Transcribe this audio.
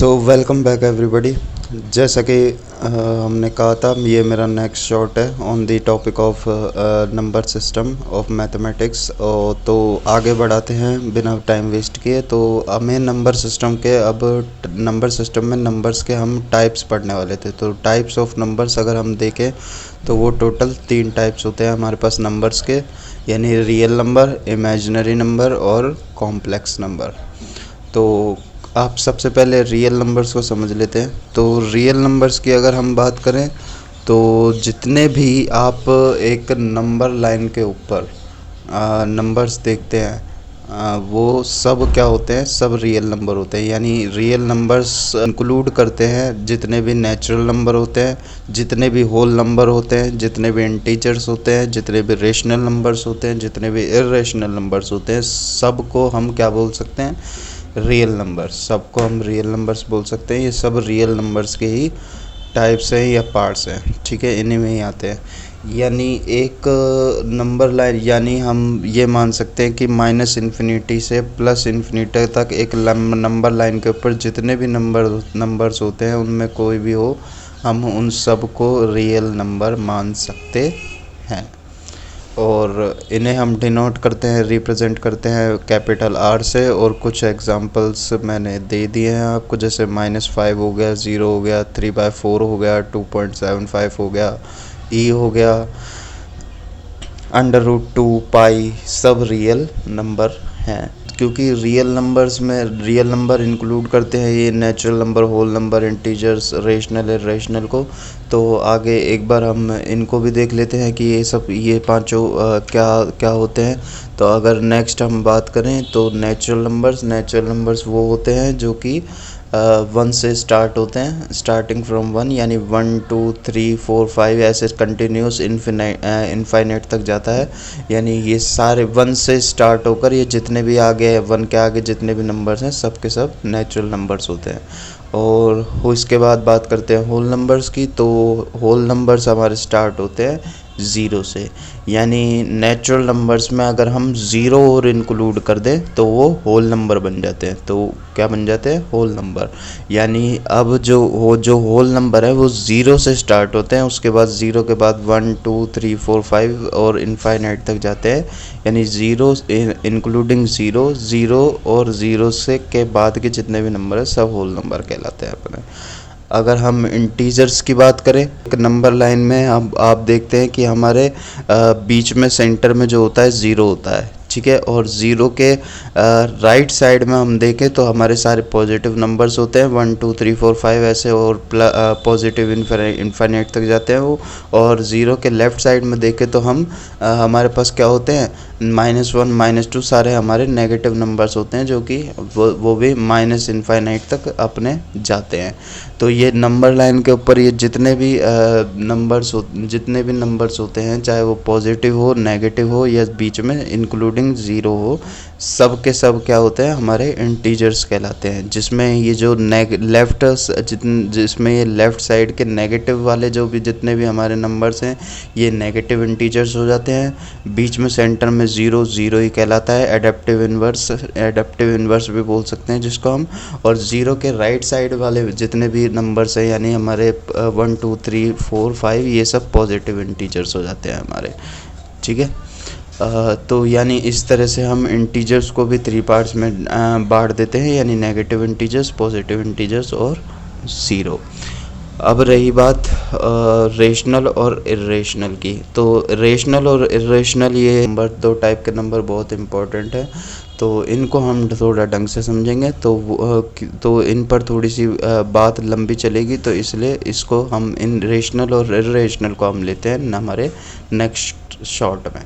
So welcome back everybody. जैसा कि हमने कहा था, ये मेरा नेक्स्ट शॉट है on the topic of number system of mathematics. तो आगे बढ़ाते हैं बिना टाइम वेस्ट किए। तो हमें नंबर सिस्टम के नंबर सिस्टम में नंबर्स के हम टाइप्स पढ़ने वाले थे। तो टाइप्स ऑफ नंबर्स अगर हम देखें तो वो टोटल 3 टाइप्स होते हैं हमारे पास नंबर्स के, यानी रियल नंबर, इमेजिनरी नंबर और कॉम्प्लेक्स नंबर। तो आप सबसे पहले रियल नंबर्स को समझ लेते हैं। तो रियल नंबर्स की अगर हम बात करें तो जितने भी आप एक नंबर लाइन के ऊपर नंबर्स देखते हैं वो सब क्या होते हैं, सब रियल नंबर होते हैं। यानी रियल नंबर्स इंक्लूड करते हैं जितने भी नेचुरल नंबर होते हैं, जितने भी होल नंबर होते हैं, जितने भी इंटीजर्स होते हैं, जितने भी रेशनल नंबर्स होते हैं, जितने भी इर्रेशनल नंबर्स होते हैं, सबको हम क्या बोल सकते हैं, रियल नंबर्स। सबको हम रियल नंबर्स बोल सकते हैं। ये सब रियल नंबर्स के ही टाइप्स हैं या पार्ट्स हैं, ठीक है, इन्हीं में ही आते हैं। यानी एक नंबर लाइन, यानी हम ये मान सकते हैं कि माइनस इन्फिनिटी से प्लस इन्फिनिटी तक एक नंबर लाइन के ऊपर जितने भी नंबर्स होते हैं, उनमें कोई भी हो, हम उन सब को रियल नंबर मान सकते हैं। और इन्हें हम डिनोट करते हैं, रिप्रेजेंट करते हैं कैपिटल आर से। और कुछ एग्जांपल्स मैंने दे दिए हैं आपको, जैसे -5 हो गया, 0 हो गया, 3/4 हो गया, 2.75 हो गया, ई हो गया, √2 पाई, सब रियल नंबर हैं। क्योंकि रियल नंबर्स में रियल नंबर इंक्लूड करते हैं ये natural number, whole number, integers, rational, irrational को। तो आगे एक बार हम इनको भी देख लेते हैं कि ये पांचों क्या क्या होते हैं। तो अगर नेक्स्ट हम बात करें तो नेचुरल नंबर्स वो होते हैं जो कि 1 से स्टार्ट होते हैं, स्टार्टिंग फ्रॉम 1, यानी 1 2 3 4 5 ऐसे कंटिन्यूस इनफाइनाइट तक जाता है। यानी ये सारे 1 से स्टार्ट होकर ये जितने भी आगे है, 1 के आगे जितने भी नंबर्स हैं, सब के सब नेचुरल नंबर्स होते हैं। और इसके बाद बात करते हैं होल नंबर्स की। तो होल नंबर्स हमारे स्टार्ट होते हैं 0 से। यानी नेचुरल नंबर्स में अगर हम 0 और इंक्लूड कर दें तो वो होल नंबर बन जाते हैं। तो क्या बन जाते हैं, होल नंबर। यानी अब जो होल नंबर है वो 0 से स्टार्ट होते हैं, उसके बाद 0 के बाद 1 2 3 4 5 और इनफाइनाइट तक जाते हैं। यानी 0 इंक्लूडिंग 0, 0 और 0 से के बाद के जितने भी नंबर है सब होल नंबर कहलाते हैं अपने। अगर हम इंटीजर्स की बात करें, एक नंबर लाइन में आप देखते हैं कि हमारे बीच में सेंटर में जो होता है 0 होता है, ठीक है। और 0 के राइट साइड में हम देखें तो हमारे सारे पॉजिटिव नंबर्स होते हैं, 1 2 3 4 5 ऐसे, और पॉजिटिव इनफाइनाइट तक जाते हैं वो। और 0 के लेफ़्ट साइड में देखें तो हमारे पास क्या होते हैं, -1 -2 सारे हमारे नेगेटिव नंबर्स होते हैं, जो कि वो भी माइनस इनफाइनाइट तक अपने जाते हैं। तो ये नंबर लाइन के ऊपर ये जितने भी नंबर्स होते हैं, चाहे वो पॉजिटिव हो, नेगेटिव हो, या बीच में इंक्लूडिंग 0 हो, सब के सब क्या होते हैं, हमारे इंटीजर्स कहलाते हैं। जिसमें ये जो जिसमें ये लेफ़्ट साइड के नेगेटिव वाले जितने भी हमारे नंबर्स हैं, ये नेगेटिव इंटीजर्स हो जाते हैं। बीच में सेंटर में 0 0 ही कहलाता है, एडेप्टिव इन्वर्स भी बोल सकते हैं जिसको हम। और 0 के राइट साइड वाले जितने भी नंबर्स हैं, यानी हमारे 1 2 3 4 5, ये सब पॉजिटिव इंटीजर्स हो जाते हैं हमारे, ठीक है। तो यानी इस तरह से हम इंटीजर्स को भी 3 पार्ट्स में बांट देते हैं, यानी नेगेटिव इंटीजर्स, पॉजिटिव इंटीजर्स और 0। अब रही बात रेशनल और इर्रेशनल की। तो रेशनल और इर्रेशनल, ये नंबर, 2 टाइप के नंबर बहुत इंपॉर्टेंट है। तो इनको हम थोड़ा ढंग से समझेंगे तो इन पर थोड़ी सी बात लंबी चलेगी। तो इसलिए इसको हम इन रेशनल और इर्रेशनल को हम लेते हैं हमारे नेक्स्ट शॉर्ट में।